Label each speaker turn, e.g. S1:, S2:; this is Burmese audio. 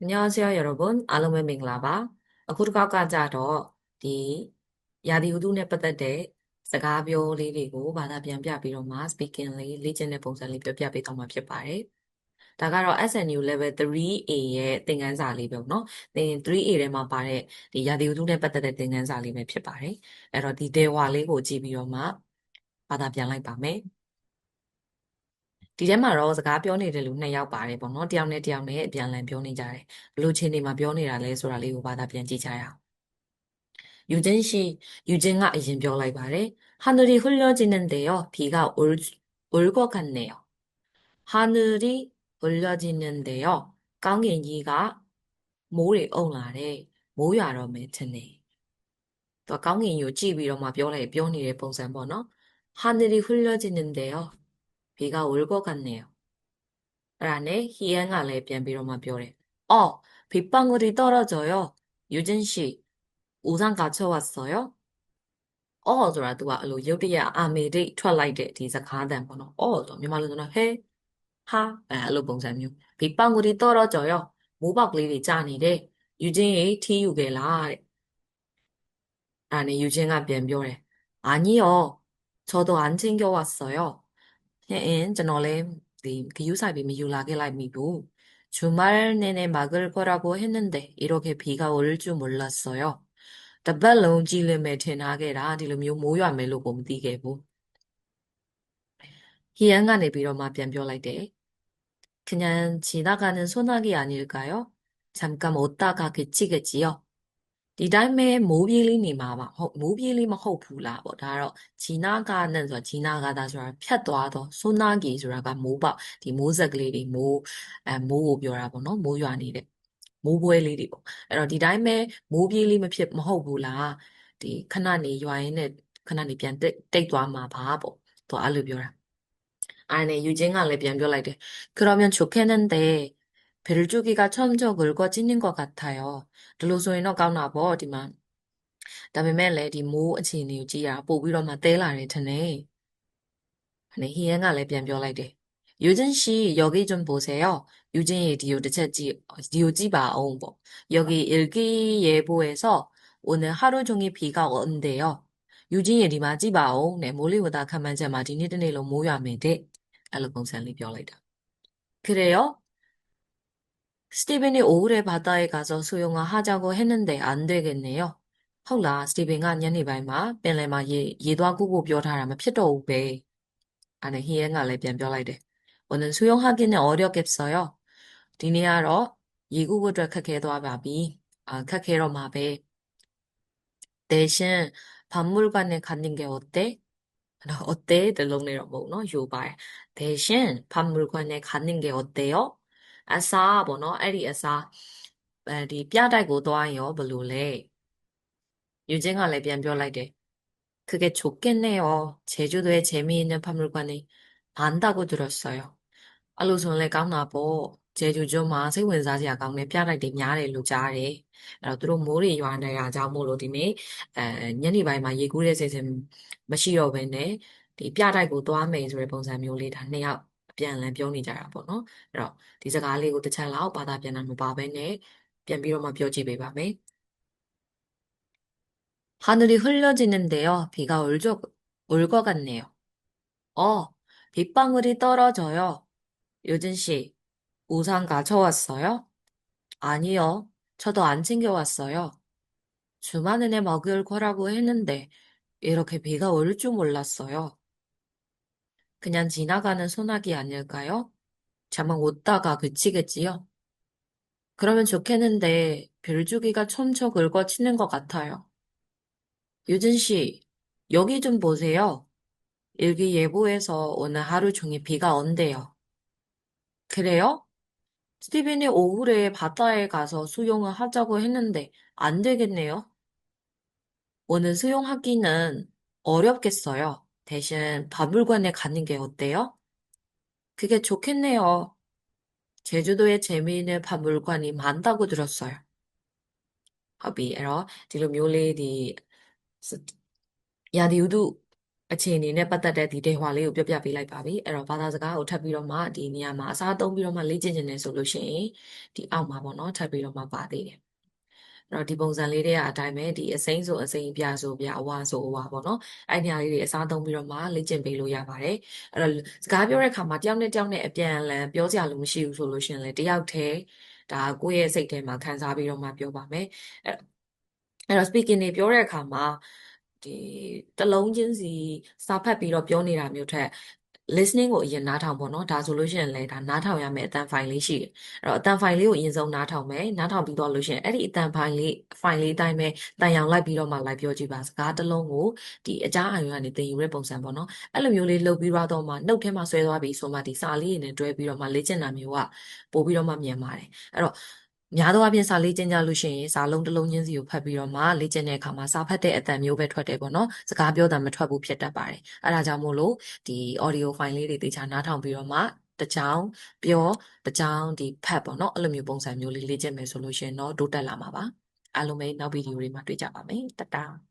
S1: 안녕하세요, 여러분. 알람의 밍라바. 구르가까자도 디 야디우두네 빠따데စကားပြော လေးတွေကို ဘာသာပြန်ပြပြီးတော့မှ speaking လေးလေ့ကျင့်တဲ့ပုံစံလေးပြောပြပေးတော့မှာဖြစ်ပါတယ်. ဒါကတော့ SNU level 3A ရဲ့သင်ခန်းစာလေးပဲပေါ့နော်. 3A ထဲမှာပါတဲ့ဒီရာသီဥတုနဲ့ပတ်သက်တဲ့သင်ခန်းစာလေးပဲဖြစ်ပါတယ်. အဲ့တော့ဒီဒေဝါလေးကိုကြည့်ပြီးတော့မှဘာသာပြန်လိုက်ပါမယ်. ဒီထဲမှာတော့စကားပြောနေတဲ့လူ2ယောက်ပါတယ်ပေါ့နော်တယောက်နဲ့တယောက်နဲ့အပြန်အလှန်ပြောနေကြတယ်ဘယ်လိုအခြေအနေမှာပြောနေတာလဲဆိုတာလေးကိုဘာသာပြန်ကြည့်ကြရအောင် 유진 씨, 유진아 이진ပြောလိုက်ပါတယ်. 하늘이 흘려지는데요. 비가 올 것 같네요. 하늘이 흘려지는데요. 깡갱이가 모래 옹라래. 모야러 매트네. 또 깡갱이요 집이로만ပြောနေတဲ့ပုံစံပေါ့နော်. 하늘이 흘려지는데요. 비가 올 것 같네요. အဲ့ဒါနဲ့ 희연가 လည်းပြန်ပြီးတော့မှပြောတယ်. 빗방울이 떨어져요. 유진 씨, 우산 가져왔어요?ဆိုတာ तू ကအဲ့လိုရုတ်တရက်အာမေရိထွက်လိုက်တဲ့ဒီစကားတန်ပေါ့နော်. ဆိုမြန်မာလိုဆိုတော့ ဟဲ ဟာအဲ့လိုပုံစံမျိုး. 빗방울이 떨어져요. 모박လေးတွေကျနေတယ်. 유진이 티ယူခဲ့လားတဲ့. အဲ့ဒါနဲ့ 유진가 ပြန်ပြောတယ်. 아니요. 저도 안 챙겨왔어요. ကျွန်တော်လည်းဂရုစိုက်ပြီးမယူလာခဲ့လိုက်မိဘူး. 주말 내내 막을 거라고 했는데 이렇게 비가 올 줄 몰랐어요. တပတ်လုံးကြည်လင်မဲ့ထင်ထားခဲ့တာဒီလိုမျိုးမိုးရွာမယ်လို့ကိုမသိခဲ့ဘူး. 희연가နေပြီးတော့မှပြန်ပြောလိုက်တယ်. 그냥 지나가는 소나기 아닐까요? 잠깐 오다가 그치겠지요. ဒီတိုင်းပဲမိုးပြေးလေးနေမှာပါဟုတ်မိုးပြေးလေးမဟုတ်ဘူးလားပေါ့ဒါကတော့ 지나가는ဆိုတာ 지나가다ဆိုတာဖြတ်သွားတော့ 소나기ဆိုတာကမိုးပေါ့ဒီမိုးဆက်လေးတွေမိုးကိုပြောတာပေါ့နော်မိုးရွာနေတဲ့မိုးပွဲလေးတွေပေါ့အဲ့တော့ဒီတိုင်းပဲမိုးပြေးလေးမဟုတ်ဘူးလားဒီခဏနေရွာရင်းနဲ့ခဏနေပြန်တိတ်သွားမှာပါပေါ့သူအဲ့လိုပြောတာ 아니, 유진아လည်းပြန်ပြောလိုက်တယ်. 그러면 좋겠는데 별주기가 점점 굵어지는 것 같아요. ဒီလိုဆိုရင်တော့ကောင်းတာပေါ့ဒီမှာ. ဒါပေမဲ့လည်းဒီမိုးအခြေအနေကိုကြည့်ရပို့ပြီးတော့မှတဲလာတယ်ထင်တယ်. 아니, 희애가လည်းပြန်ပြောလိုက်တယ်. 유진 씨 여기 좀 보세요. 유진이 디오တစ်ချက်ကြည့်봐အောင် 뭐. 여기 일기예보에서 오늘 하루 종일 비가 온대요. 유진이 디마 ကြည့်ပါအောင် 네, 모레보다 가만자마 디니드네로 모여매대. အဲ့လိုပုံစံလေးပြောလိုက်တာ. 그래요? 스티븐이 오후에 바다에 가서 수영을 하자고 했는데 안 되겠네요. ဟုတ်လား 스티븐가 ညနေပိုင်းမှာပင်လယ်မှာရေသွားကူးဖို့ပြောထားတာမဖြစ်တော့ဘူးပဲ. 아니, 희애가လည်းပြန်ပြောလိုက်တယ်. 오늘 수영하기는 어렵겠어요. ဒီနေ့ကတော့ရေကူးဖို့အတွက်ခက်ခဲသွားပါပြီ.ခက်ခဲတော့မှာပဲ. 대신 박물관에 가는 게 어때? 어때? 들렁내려고 요발. 대신 박물관에 가는 게 어때요? 아싸, 뭐노? 에리 아싸. 에리 뼈다고 도와요, 블루레. 유진아 레비안表来대. 그게 좋겠네요. 제주도에 재미있는 박물관이 많다고 들었어요. 알로손레 깡나보. 제주도မှာ စိတ်ဝင်စားစရာကောင်းတဲ့ပြတိုက်တွေများတယ်လို့ကြားတယ်. အဲ့တော့သူတို့မိုးတွေရွာနေတာကြောင့်မို့လို့ဒီနေ့ညနေပိုင်းမှာရေကူးတဲ့စီစဉ်မရှိတော့ဘဲနဲ့ဒီပြတိုက်ကိုသွားမယ်ဆိုတဲ့ပုံစံမျိုးလေးဒါနှစ်ယောက်အပြန်အလှန်ပြောနေကြတာပေါ့နော်. အဲ့တော့ဒီစကားလေးကိုတစ်ချက်လောက်ဘာသာပြန်တာမပါဘဲနဲ့ပြန်ပြီးတော့မှပြောကြည့်ပေးပါမယ်. 하늘이 흘려지는데요. 비가 올 것 같네요. 빗방울이 떨어져요. 유진 씨, 우산 가져왔어요? 아니요. 저도 안 챙겨왔어요. 주말에 먹을 거라고 했는데 이렇게 비가 올 줄 몰랐어요. 그냥 지나가는 소나기 아닐까요? 잠깐 웃다가 그치겠지요? 그러면 좋겠는데 별주기가 촘촘 긁어치는 것 같아요. 유진 씨, 여기 좀 보세요. 일기예보에서 오늘 하루 종일 비가 온대요. 그래요? 스티븐이 오후에 바다에 가서 수영을 하자고 했는데 안 되겠네요. 오늘 수영하기는 어렵겠어요. 대신 박물관에 가는 게 어때요? 그게 좋겠네요. 제주도에 재미있는 박물관이 많다고 들었어요. ဟုတ်ပြီအဲ့တော့ဒီလိုမျိုးလေးဒီရာသီဥတု အခြေအနေနဲ့ပတ်သက်တဲ့ဒီဒေဟွာလေးကိုပြပြပေးလိုက်ပါပြီအဲ့တော့ဘာသာစကားကိုထပ်ပြီးတော့မှဒီနေရာမှာအစားသုံးပြီးတော့မှလေ့ကျင့်နေတယ်ဆိုလို့ရှိရင်ဒီအောက်မှာပေါ့နော်ထပ်ပြီးတော့မှပါသေးတယ်အဲ့တော့ဒီပုံစံလေးတွေကအတိုင်းပဲဒီအစိမ်းဆိုအစိမ်းပြဆိုပြအဝါဆိုအဝါပေါ့နော်အဲ့ဒီဟာလေးတွေအစားသုံးပြီးတော့မှလေ့ကျင့်ပေးလို့ရပါတယ်အဲ့တော့စကားပြောတဲ့အခါမှာတယောက်နဲ့တယောက်နဲ့အပြန်အလှန်ပြောစရာလိုမရှိဘူးဆိုလို့ရှိရင်လေတယောက်တည်းဒါကိုယ့်ရဲ့စိတ်ထဲမှာခံစားပြီးတော့မှပြောပါမယ်အဲ့တော့ speaking တွေပြောတဲ့အခါမှာဒီတလုံးချင်းစီစာဖတ်ပြီးတော့ပြောနေတာမျိုးထက် listening ကိုအရင်နားထောင်ပေါ့နော်ဒါဆိုလို့ရှိရင်လည်းဒါနားထောင်ရမယ့်အတန်ဖိုင်လေးရှိတယ်အဲ့တော့အတန်ဖိုင်လေးကိုအရင်ဆုံးနားထောင်မယ်နားထောင်ပြီးတော့လို့ရှိရင်အဲ့ဒီအတန်ဖိုင်လေးအတိုင်းပဲတန်ရောင်လိုက်ပြီးတော့မှလိုက်ပြောကြည့်ပါစကားတစ်လုံးကိုဒီအကြားအယုံကနေသင်ယူတဲ့ပုံစံပေါ့နော်အဲ့လိုမျိုးလေးလုပ်ပြီးတော့မှနှုတ်ထဲမှာဆွဲသွားပြီးဆိုမှဒီစာလေးနဲ့တွဲပြီးတော့မှလေ့ကျင့်တာမျိုးကပို့ပြီးတော့မှမြန်ပါတယ်အဲ့တော့များသောအားဖြင့်စာလေ့ကျင့်ကြလို့ရှိရင်စာလုံးတစ်လုံးချင်းစီကိုဖတ်ပြီးတော့မှလေ့ကျင့်တဲ့အခါမှာစာဖတ်တဲ့အတန်မျိုးပဲထွက်တယ်ပေါ့နော်စကားပြောတာမထွက်ဘူးဖြစ်တတ်ပါတယ်အဲ့ဒါကြောင့်မို့လို့ဒီ audio file လေးတွေတေချာနားထောင်ပြီးတော့မှတစ်ချောင်းပြောတစ်ချောင်းဒီဖတ်ပေါ့နော်အဲ့လိုမျိုးပုံစံမျိုးလေးလေ့ကျင့်မယ်ဆိုလို့ရှိရင်တော့တိုးတက်လာမှာပါအားလုံးပဲနောက်ဗီဒီယိုတွေမှာတွေ့ကြပါမယ်တတား